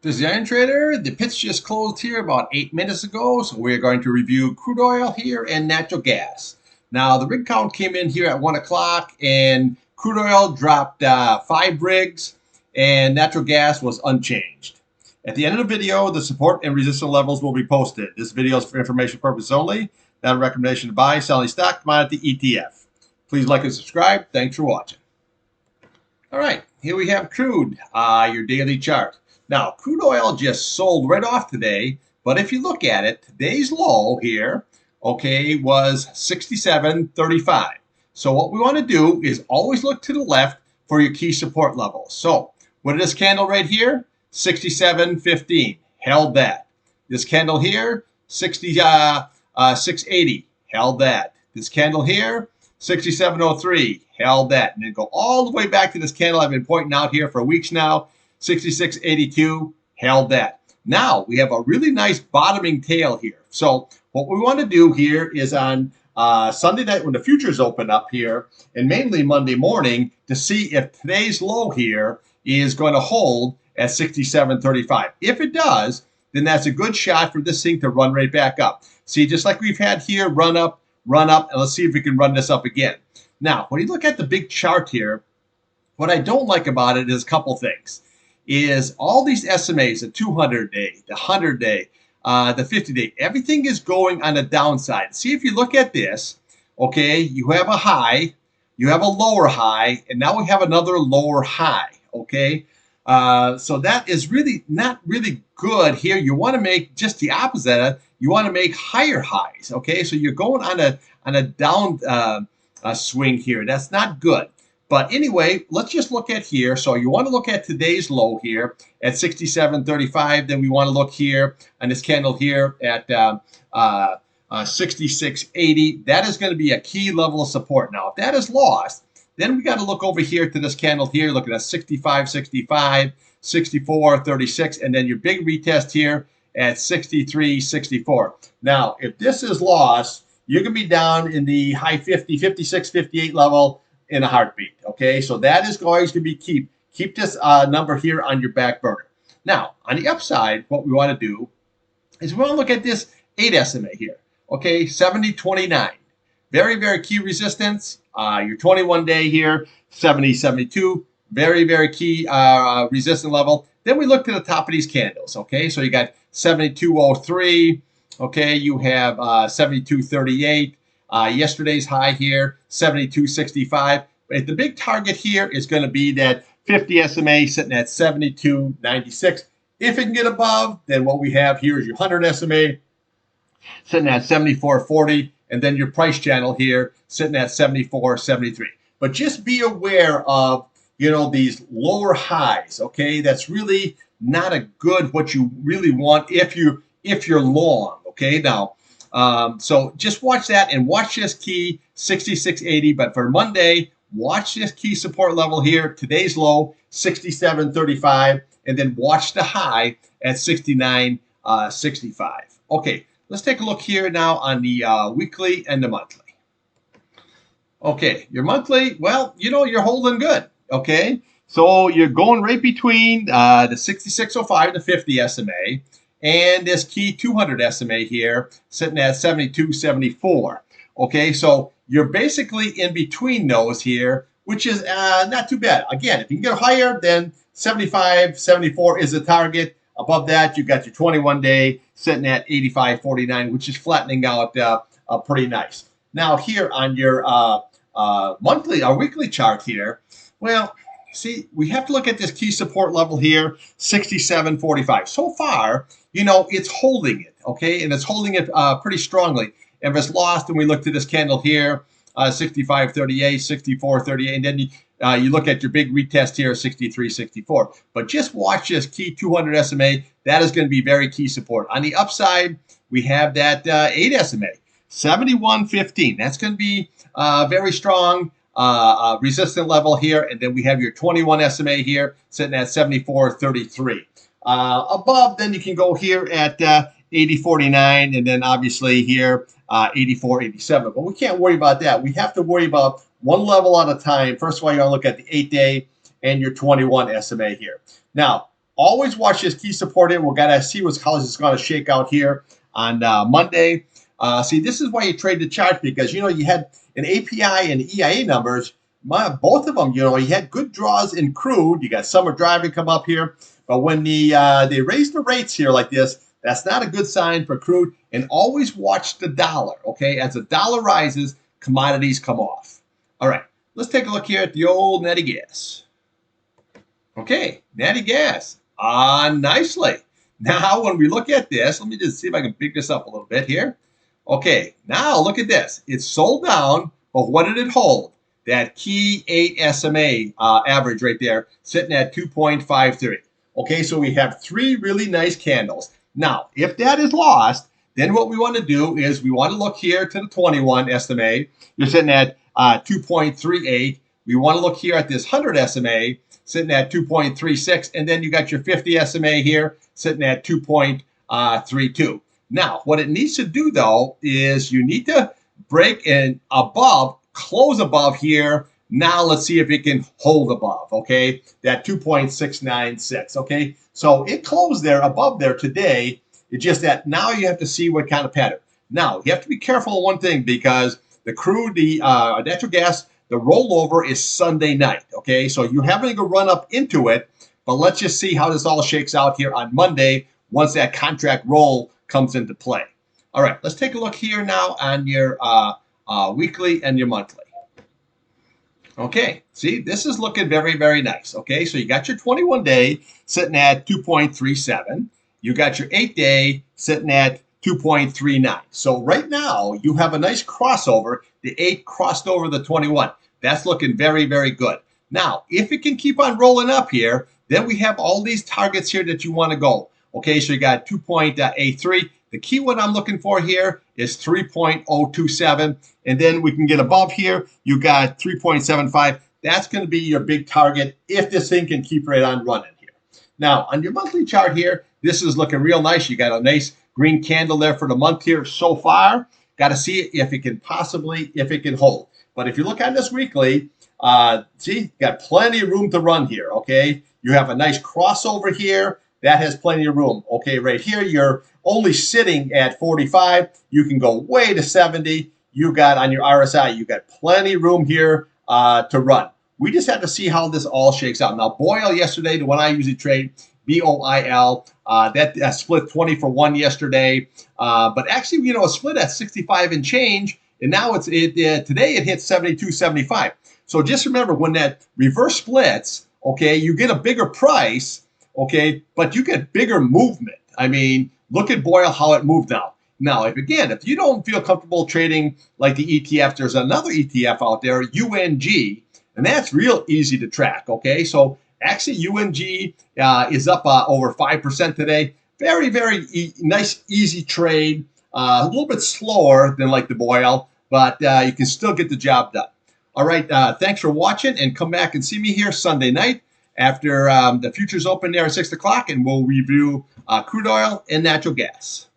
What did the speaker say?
This is the Iron Trader. The pits just closed here about 8 minutes ago, so we're going to review crude oil here and natural gas. Now, the rig count came in here at 1 o'clock, and crude oil dropped 5 rigs, and natural gas was unchanged. At the end of the video, the support and resistance levels will be posted. This video is for information purposes only, not a recommendation to buy, sell any stock, commodity, ETF. Please like and subscribe. Thanks for watching. All right, here we have crude, your daily chart. Now, crude oil just sold right off today, but if you look at it, today's low here, okay, was 67.35. So what we want to do is always look to the left for your key support levels. So what is this candle right here? 67.15, held that. This candle here, 680, held that. This candle here, 67.03, held that. And then go all the way back to this candle I've been pointing out here for weeks now, 66.82, held that. Now we have a really nice bottoming tail here. So what we want to do here is on Sunday night when the futures open up here, and mainly Monday morning, to see if today's low here is going to hold at 67.35. If it does, then that's a good shot for this thing to run right back up. See, just like we've had here, run up, and let's see if we can run this up again. Now, when you look at the big chart here, what I don't like about it is a couple things. Is all these SMAs, the 200-day, the 100-day, the 50-day, everything is going on the downside. See, if you look at this, okay, you have a high, you have a lower high, and now we have another lower high, okay? So that is really not really good here. You want to make just the opposite. You want to make higher highs, okay? So you're going on a down swing here. That's not good. But anyway, let's just look at here. So you want to look at today's low here at 67.35. Then we want to look here on this candle here at 66.80. That is going to be a key level of support. Now, if that is lost, then we got to look over here to this candle here, looking at 65.65, 64.36, and then your big retest here at 63.64. Now, if this is lost, you're going to be down in the high 50, 56, 58 level in a heartbeat. Okay, so that is going to be keep this number here on your back burner. Now, on the upside, what we want to do is we want to look at this 8 SMA here. Okay, 70.29. Very, very key resistance. Your 21-day here, 70.72. Very, very key resistance level. Then we look to the top of these candles. Okay, so you got 72.03. Okay, you have 72.38. Yesterday's high here, 72.65. The big target here is going to be that 50 SMA sitting at 72.96. If it can get above, then what we have here is your 100 SMA sitting at 74.40, and then your price channel here sitting at 74.73. But just be aware of, these lower highs, okay? That's really not a good what you really want if you're long, okay? Now, so just watch that and watch this key 66.80. But for Monday, watch this key support level here. Today's low 67.35, and then watch the high at 69.65. Okay, let's take a look here now on the weekly and the monthly. Okay, your monthly, well, you're holding good. Okay, so you're going right between the 66.05 and the 50 SMA. And this key 200 SMA here sitting at 72.74. Okay, so you're basically in between those here, which is not too bad. Again, if you can get higher, then 75, 74 is the target. Above that, you've got your 21-day sitting at 85.49, which is flattening out pretty nice. Now here on your monthly or weekly chart here, well, see, we have to look at this key support level here, 67.45. So far, it's holding it, okay? And it's holding it pretty strongly. If it's lost, and we look to this candle here, 65.38, 64.38, and then you look at your big retest here, 63.64. But just watch this key 200 SMA. That is going to be very key support. On the upside, we have that 8 SMA, 71.15. That's going to be very strong. Resistant level here, and then we have your 21 SMA here sitting at 74.33. Above, then you can go here at 80.49, and then obviously here 84.87. But we can't worry about that. We have to worry about one level at a time. First of all, you want to look at the 8-day and your 21 SMA here. Now, always watch this key support in. We're going to see how this is going to shake out here on Monday. See, this is why you trade the chart, because, you had an API and EIA numbers. Both of them, you had good draws in crude. You got summer driving come up here. But when they raise the rates here like this, that's not a good sign for crude. And always watch the dollar, okay? As the dollar rises, commodities come off. All right, let's take a look here at the old natty gas. Okay, natty gas, nicely. Now, when we look at this, let me just see if I can pick this up a little bit here. Okay, now look at this. It's sold down, but what did it hold? That key 8 SMA average right there, sitting at 2.53. Okay, so we have 3 really nice candles. Now, if that is lost, then what we want to do is we want to look here to the 21 SMA. You're sitting at 2.38. We want to look here at this 100 SMA, sitting at 2.36. And then you got your 50 SMA here, sitting at 2.32. Now, what it needs to do, though, is you need to break in above, close above here. Now, let's see if it can hold above, okay? That 2.696, okay? So it closed there, above there today. It's just that now you have to see what kind of pattern. Now, you have to be careful of one thing, because the crude, the natural gas, the rollover is Sunday night, okay? So you're having to go run up into it, but let's just see how this all shakes out here on Monday once that contract roll comes into play. All right, let's take a look here now on your weekly and your monthly. Okay, see, this is looking very, very nice. Okay, so you got your 21-day sitting at 2.37. You got your 8-day sitting at 2.39. So right now, you have a nice crossover. The 8 crossed over the 21. That's looking very, very good. Now, if it can keep on rolling up here, then we have all these targets here that you want to go. Okay, so you got 2.83. The key one I'm looking for here is 3.027. And then we can get above here. You got 3.75. That's going to be your big target if this thing can keep right on running here. Now, on your monthly chart here, this is looking real nice. You got a nice green candle there for the month here so far. Got to see if it can hold. But if you look on this weekly, see, got plenty of room to run here, okay? You have a nice crossover here. That has plenty of room. Okay, right here, you're only sitting at 45. You can go way to 70. You got on your RSI, you got plenty of room here to run. We just have to see how this all shakes out. Now, Boyle yesterday, the one I usually trade, BOIL, that split 20 for 1 yesterday. But actually, it split at 65 and change. And now today it hit 72.75. So just remember, when that reverse splits, okay, you get a bigger price. Okay, but you get bigger movement. I mean, look at Boyle, how it moved now. Now, if you don't feel comfortable trading like the ETF, there's another ETF out there, UNG, and that's real easy to track. Okay, so actually UNG is up over 5% today. Very, very nice, easy trade. A little bit slower than like the Boyle, but you can still get the job done. All right, thanks for watching, and come back and see me here Sunday night after the futures open there at 6 o'clock, and we'll review crude oil and natural gas.